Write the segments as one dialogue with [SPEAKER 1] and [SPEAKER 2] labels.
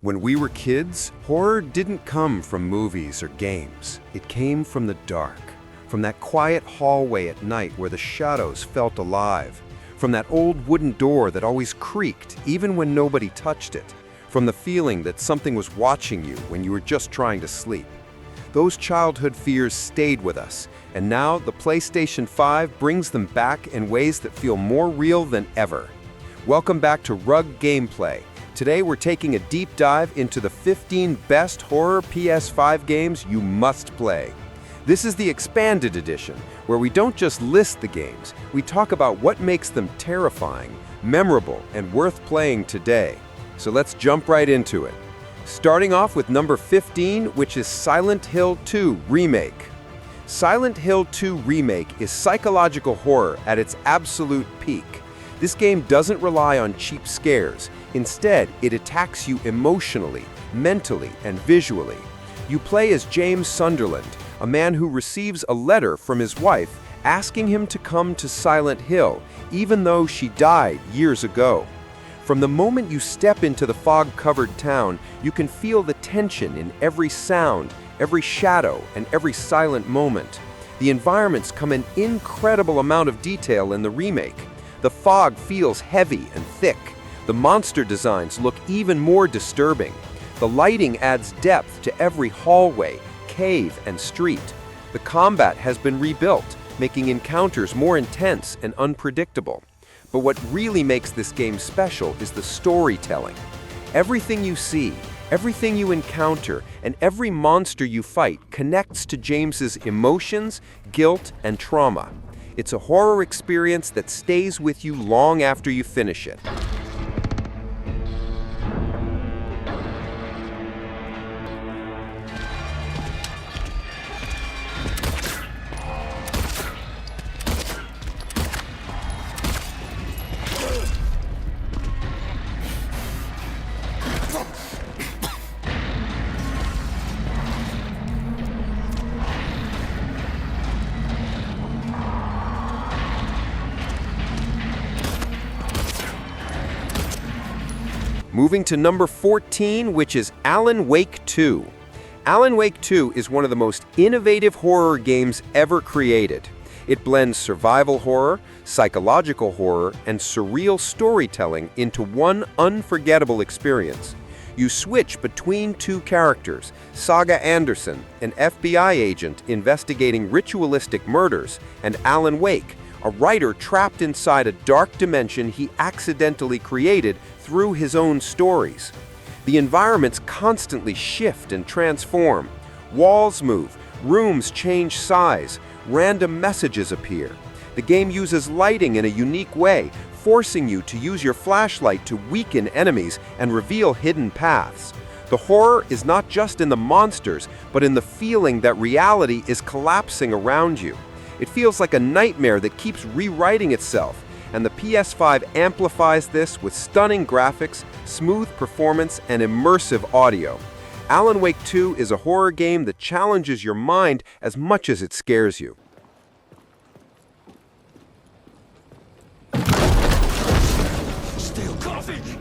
[SPEAKER 1] When we were kids, horror didn't come from movies or games. It came from the dark, from that quiet hallway at night where the shadows felt alive, from that old wooden door that always creaked even when nobody touched it, from the feeling that something was watching you when you were just trying to sleep. Those childhood fears stayed with us, and now the PlayStation 5 brings them back in ways that feel more real than ever. Welcome back to Rug Gameplay. Today we're taking a deep dive into the 15 best horror PS5 games you must play. This is the expanded edition, where we don't just list the games, we talk about what makes them terrifying, memorable, and worth playing today. So let's jump right into it. Starting off with number 15, which is Silent Hill 2 Remake. Silent Hill 2 Remake is psychological horror at its absolute peak. This game doesn't rely on cheap scares. Instead, it attacks you emotionally, mentally, and visually. You play as James Sunderland, a man who receives a letter from his wife asking him to come to Silent Hill, even though she died years ago. From the moment you step into the fog-covered town, you can feel the tension in every sound, every shadow, and every silent moment. The environments come in incredible amount of detail in the remake. The fog feels heavy and thick. The monster designs look even more disturbing. The lighting adds depth to every hallway, cave, and street. The combat has been rebuilt, making encounters more intense and unpredictable. But what really makes this game special is the storytelling. Everything you see, everything you encounter, and every monster you fight connects to James's emotions, guilt, and trauma. It's a horror experience that stays with you long after you finish it. Moving to number 14, which is Alan Wake 2. Alan Wake 2 is one of the most innovative horror games ever created. It blends survival horror, psychological horror, and surreal storytelling into one unforgettable experience. You switch between two characters, Saga Anderson, an FBI agent investigating ritualistic murders, and Alan Wake, a writer trapped inside a dark dimension he accidentally created through his own stories. The environments constantly shift and transform. Walls move, rooms change size, random messages appear. The game uses lighting in a unique way, forcing you to use your flashlight to weaken enemies and reveal hidden paths. The horror is not just in the monsters, but in the feeling that reality is collapsing around you. It feels like a nightmare that keeps rewriting itself, and the PS5 amplifies this with stunning graphics, smooth performance, and immersive audio. Alan Wake 2 is a horror game that challenges your mind as much as it scares you.
[SPEAKER 2] Still coffee!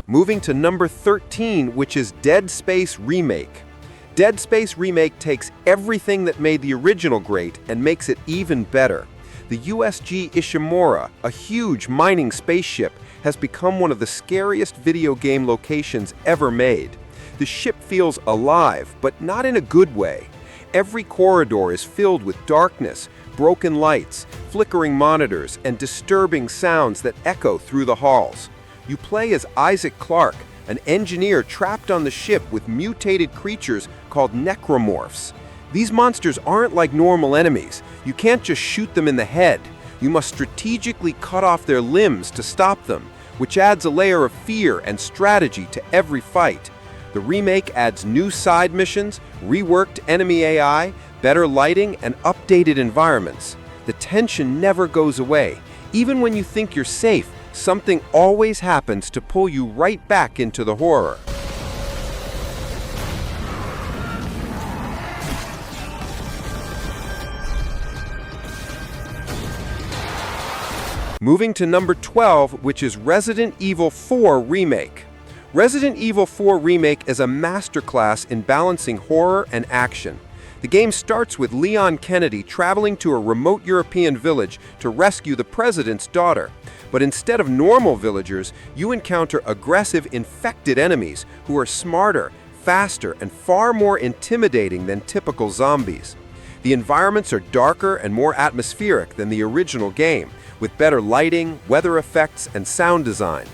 [SPEAKER 1] Moving to number 13, which is Dead Space Remake. Dead Space Remake takes everything that made the original great and makes it even better. The USG Ishimura, a huge mining spaceship, has become one of the scariest video game locations ever made. The ship feels alive, but not in a good way. Every corridor is filled with darkness, broken lights, flickering monitors, and disturbing sounds that echo through the halls. You play as Isaac Clarke, an engineer trapped on the ship with mutated creatures called necromorphs. These monsters aren't like normal enemies. You can't just shoot them in the head. You must strategically cut off their limbs to stop them, which adds a layer of fear and strategy to every fight. The remake adds new side missions, reworked enemy AI, better lighting, and updated environments. The tension never goes away. Even when you think you're safe, something always happens to pull you right back into the horror. Moving to number 12, which is Resident Evil 4 Remake. Resident Evil 4 Remake is a masterclass in balancing horror and action. The game starts with Leon Kennedy traveling to a remote European village to rescue the president's daughter. But instead of normal villagers, you encounter aggressive, infected enemies who are smarter, faster, and far more intimidating than typical zombies. The environments are darker and more atmospheric than the original game, with better lighting, weather effects, and sound design.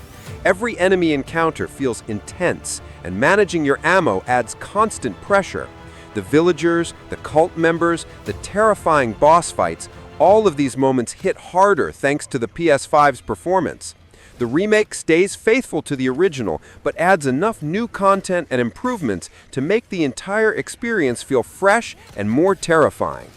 [SPEAKER 1] Every enemy encounter feels intense, and managing your ammo adds constant pressure. The villagers, the cult members, the terrifying boss fights, all of these moments hit harder thanks to the PS5's performance. The remake stays faithful to the original, but adds enough new content and improvements to make the entire experience feel fresh and more terrifying.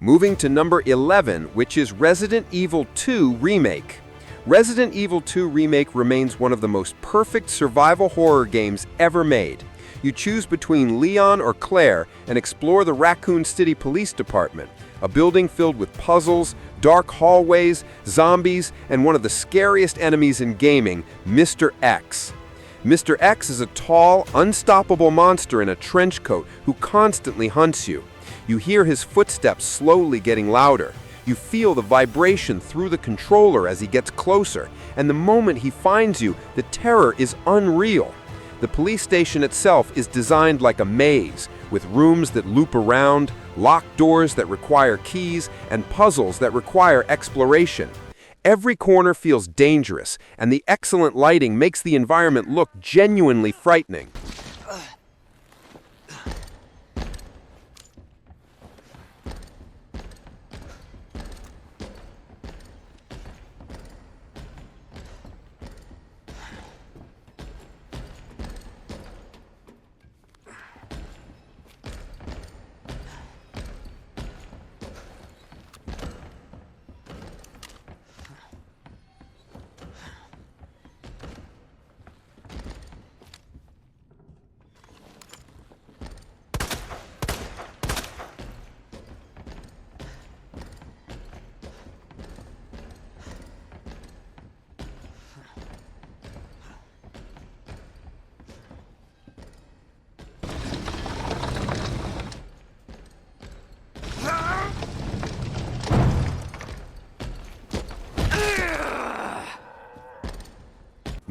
[SPEAKER 1] Moving to number 11, which is Resident Evil 2 Remake. Resident Evil 2 Remake remains one of the most perfect survival horror games ever made. You choose between Leon or Claire and explore the Raccoon City Police Department, a building filled with puzzles, dark hallways, zombies, and one of the scariest enemies in gaming, Mr. X. Mr. X is a tall, unstoppable monster in a trench coat who constantly hunts you. You hear his footsteps slowly getting louder. You feel the vibration through the controller as he gets closer, and the moment he finds you, the terror is unreal. The police station itself is designed like a maze, with rooms that loop around, locked doors that require keys, and puzzles that require exploration. Every corner feels dangerous, and the excellent lighting makes the environment look genuinely frightening.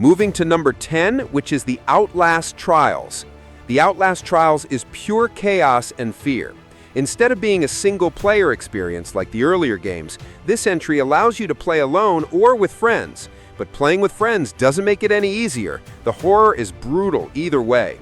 [SPEAKER 1] Moving to number 10, which is the Outlast Trials. The Outlast Trials is pure chaos and fear. Instead of being a single-player experience like the earlier games, this entry allows you to play alone or with friends. But playing with friends doesn't make it any easier. The horror is brutal either way.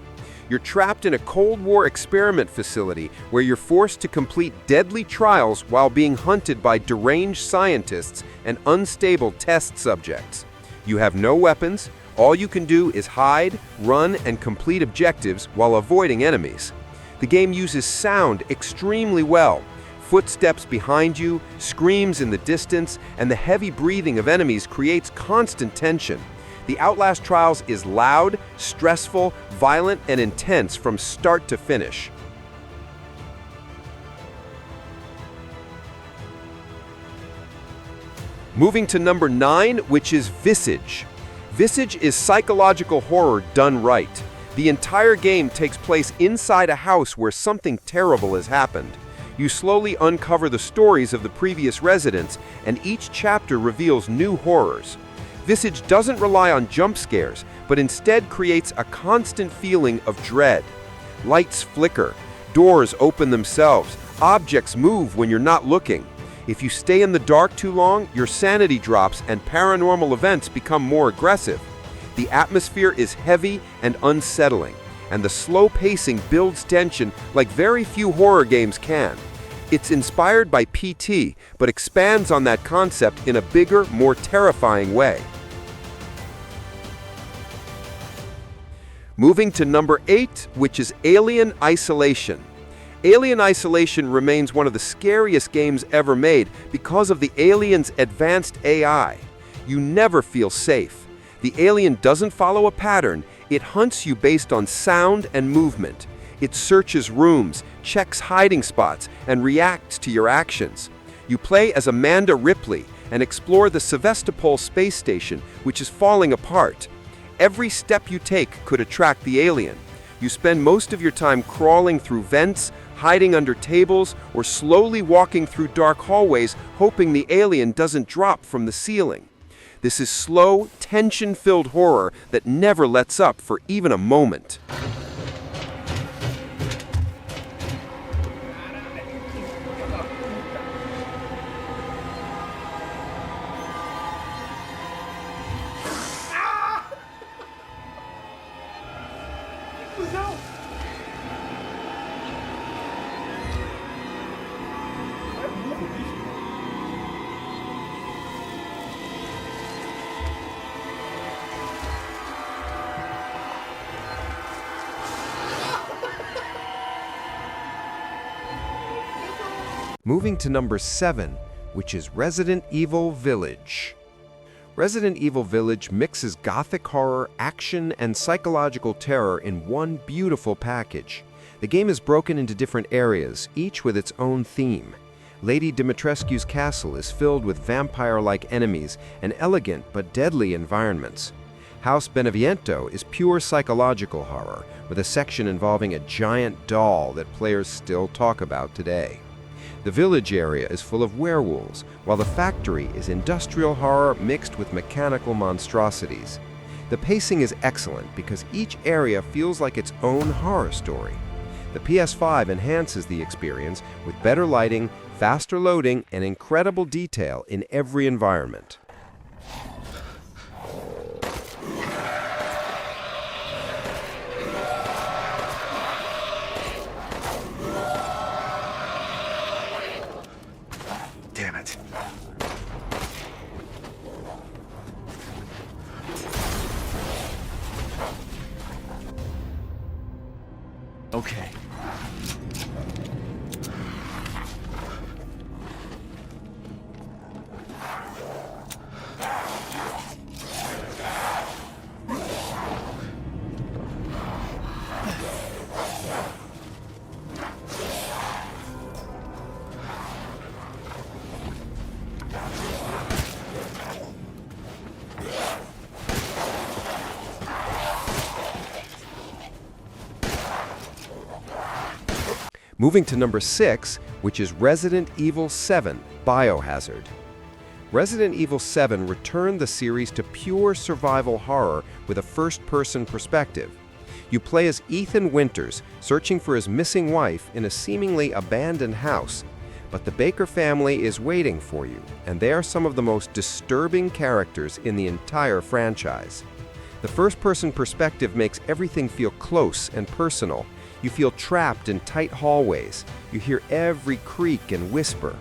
[SPEAKER 1] You're trapped in a Cold War experiment facility where you're forced to complete deadly trials while being hunted by deranged scientists and unstable test subjects. You have no weapons. All you can do is hide, run, and complete objectives while avoiding enemies. The game uses sound extremely well. Footsteps behind you, screams in the distance, and the heavy breathing of enemies creates constant tension. The Outlast Trials is loud, stressful, violent, and intense from start to finish. Moving to number 9, which is Visage. Visage is psychological horror done right. The entire game takes place inside a house where something terrible has happened. You slowly uncover the stories of the previous residents, and each chapter reveals new horrors. Visage doesn't rely on jump scares, but instead creates a constant feeling of dread. Lights flicker, doors open themselves, objects move when you're not looking. If you stay in the dark too long, your sanity drops and paranormal events become more aggressive. The atmosphere is heavy and unsettling, and the slow pacing builds tension like very few horror games can. It's inspired by PT, but expands on that concept in a bigger, more terrifying way. Moving to number 8, which is Alien Isolation. Alien Isolation remains one of the scariest games ever made because of the alien's advanced AI. You never feel safe. The alien doesn't follow a pattern, it hunts you based on sound and movement. It searches rooms, checks hiding spots, and reacts to your actions. You play as Amanda Ripley and explore the Sevastopol space station, which is falling apart. Every step you take could attract the alien. You spend most of your time crawling through vents, hiding under tables, or slowly walking through dark hallways, hoping the alien doesn't drop from the ceiling. This is slow, tension-filled horror that never lets up for even a moment. Moving to number 7, which is Resident Evil Village. Resident Evil Village mixes gothic horror, action, and psychological terror in one beautiful package. The game is broken into different areas, each with its own theme. Lady Dimitrescu's castle is filled with vampire-like enemies and elegant but deadly environments. House Beneviento is pure psychological horror, with a section involving a giant doll that players still talk about today. The village area is full of werewolves, while the factory is industrial horror mixed with mechanical monstrosities. The pacing is excellent because each area feels like its own horror story. The PS5 enhances the experience with better lighting, faster loading, and incredible detail in every environment.
[SPEAKER 2] Damn it. Okay.
[SPEAKER 1] Moving to number 6, which is Resident Evil 7, Biohazard. Resident Evil 7 returned the series to pure survival horror with a first-person perspective. You play as Ethan Winters, searching for his missing wife in a seemingly abandoned house. But the Baker family is waiting for you, and they are some of the most disturbing characters in the entire franchise. The first-person perspective makes everything feel close and personal. You feel trapped in tight hallways. You hear every creak and whisper.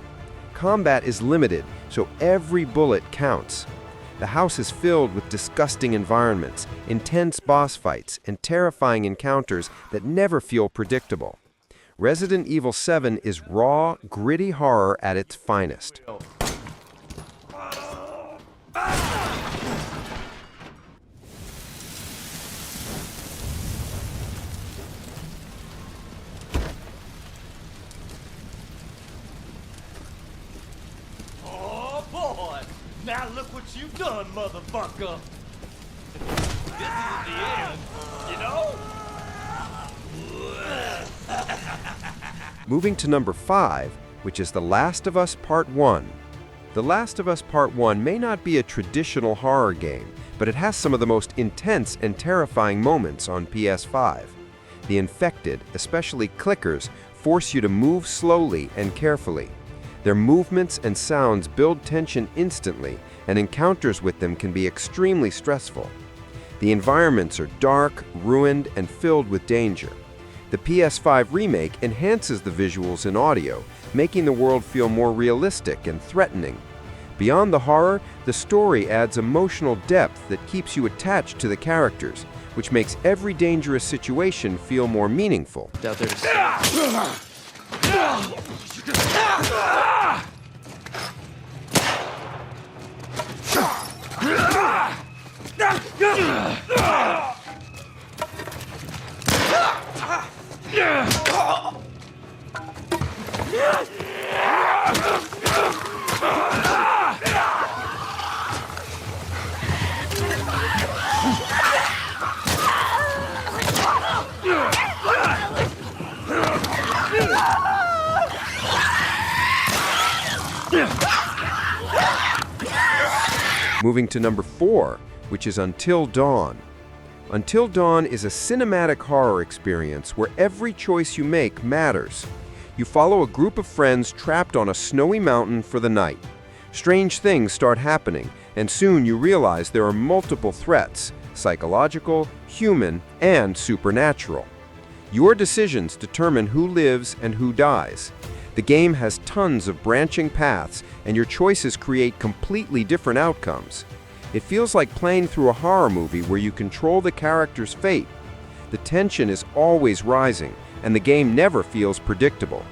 [SPEAKER 1] Combat is limited, so every bullet counts. The house is filled with disgusting environments, intense boss fights, and terrifying encounters that never feel predictable. Resident Evil 7 is raw, gritty horror at its finest.
[SPEAKER 2] Now look what you've done, motherfucker! This isn't the end, you know?
[SPEAKER 1] Moving to number 5, which is The Last of Us Part 1. The Last of Us Part 1 may not be a traditional horror game, but it has some of the most intense and terrifying moments on PS5. The infected, especially clickers, force you to move slowly and carefully. Their movements and sounds build tension instantly, and encounters with them can be extremely stressful. The environments are dark, ruined, and filled with danger. The PS5 Remake enhances the visuals and audio, making the world feel more realistic and threatening. Beyond the horror, the story adds emotional depth that keeps you attached to the characters, which makes every dangerous situation feel more meaningful.
[SPEAKER 3] Out there to
[SPEAKER 1] Moving to number 4, which is Until Dawn. Until Dawn is a cinematic horror experience where every choice you make matters. You follow a group of friends trapped on a snowy mountain for the night. Strange things start happening, and soon you realize there are multiple threats: psychological, human, and supernatural. Your decisions determine who lives and who dies. The game has tons of branching paths, and your choices create completely different outcomes. It feels like playing through a horror movie where you control the character's fate. The tension is always rising, and the game never feels predictable.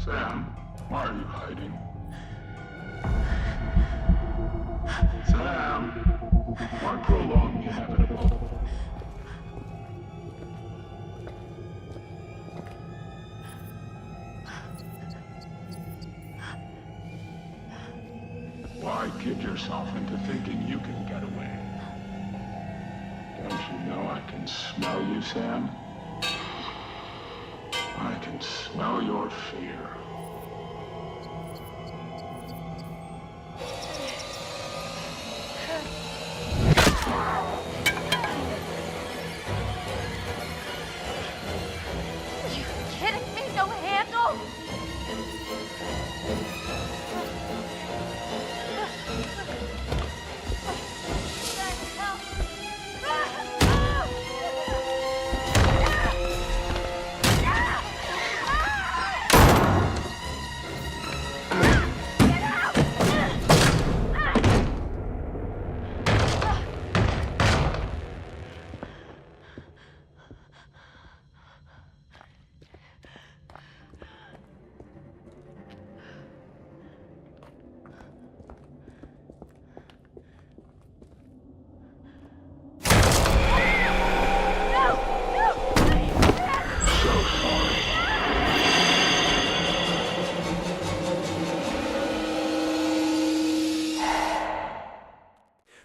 [SPEAKER 4] Sam, why are you hiding? Sam, why prolong the inevitable? Why kid yourself into thinking you can get away? Don't you know I can smell you, Sam? I can smell your fear.
[SPEAKER 5] You kidding me? No handle?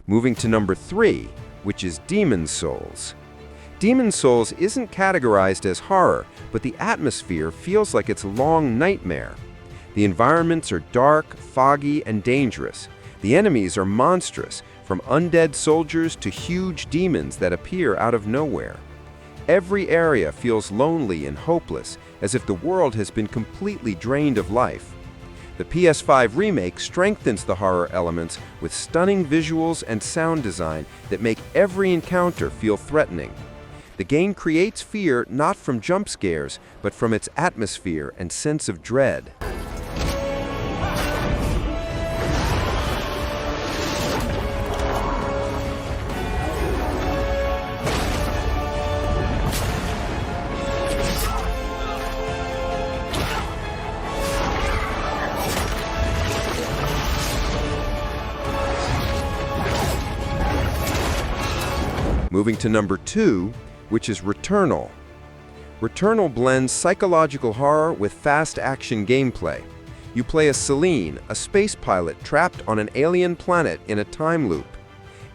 [SPEAKER 1] Moving to number 3, which is Demon's Souls. Demon's Souls isn't categorized as horror, but the atmosphere feels like it's a long nightmare. The environments are dark, foggy, and dangerous. The enemies are monstrous, from undead soldiers to huge demons that appear out of nowhere. Every area feels lonely and hopeless, as if the world has been completely drained of life. The PS5 remake strengthens the horror elements with stunning visuals and sound design that make every encounter feel threatening. The game creates fear not from jump scares, but from its atmosphere and sense of dread. Moving to number 2, which is Returnal. Returnal blends psychological horror with fast action gameplay. You play as Celine, a space pilot trapped on an alien planet in a time loop.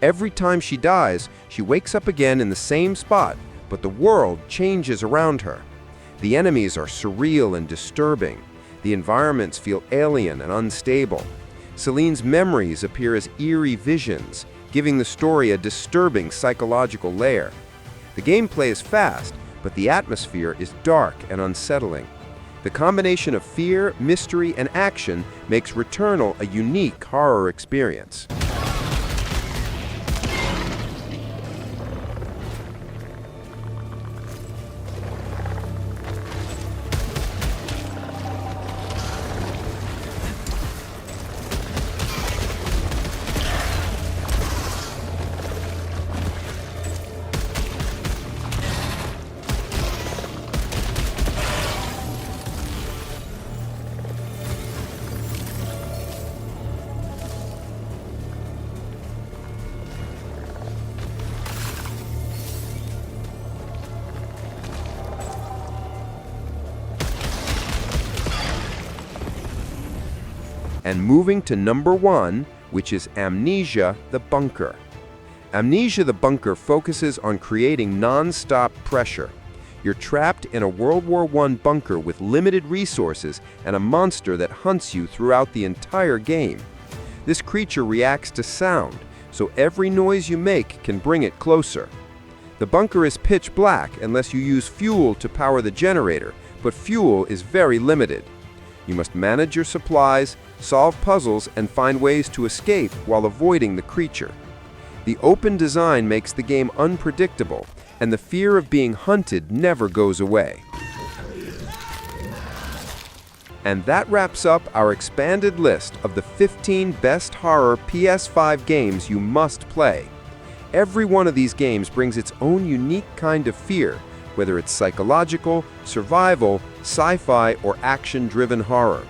[SPEAKER 1] Every time she dies, she wakes up again in the same spot, but the world changes around her. The enemies are surreal and disturbing. The environments feel alien and unstable. Celine's memories appear as eerie visions, giving the story a disturbing psychological layer. The gameplay is fast, but the atmosphere is dark and unsettling. The combination of fear, mystery, and action makes Returnal a unique horror experience. And moving to number 1, which is Amnesia: The Bunker. Amnesia: The Bunker focuses on creating non-stop pressure. You're trapped in a World War I bunker with limited resources and a monster that hunts you throughout the entire game. This creature reacts to sound, so every noise you make can bring it closer. The bunker is pitch black unless you use fuel to power the generator, but fuel is very limited. You must manage your supplies, solve puzzles, and find ways to escape while avoiding the creature. The open design makes the game unpredictable, and the fear of being hunted never goes away. And that wraps up our expanded list of the 15 best horror PS5 games you must play. Every one of these games brings its own unique kind of fear, whether it's psychological, survival, sci-fi, or action-driven horror.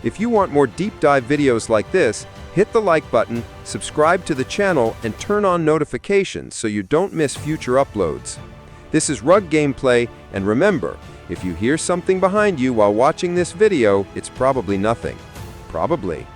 [SPEAKER 1] If you want more deep dive videos like this, hit the like button, subscribe to the channel, and turn on notifications so you don't miss future uploads. This is Rug Gameplay, and remember, if you hear something behind you while watching this video, it's probably nothing. Probably.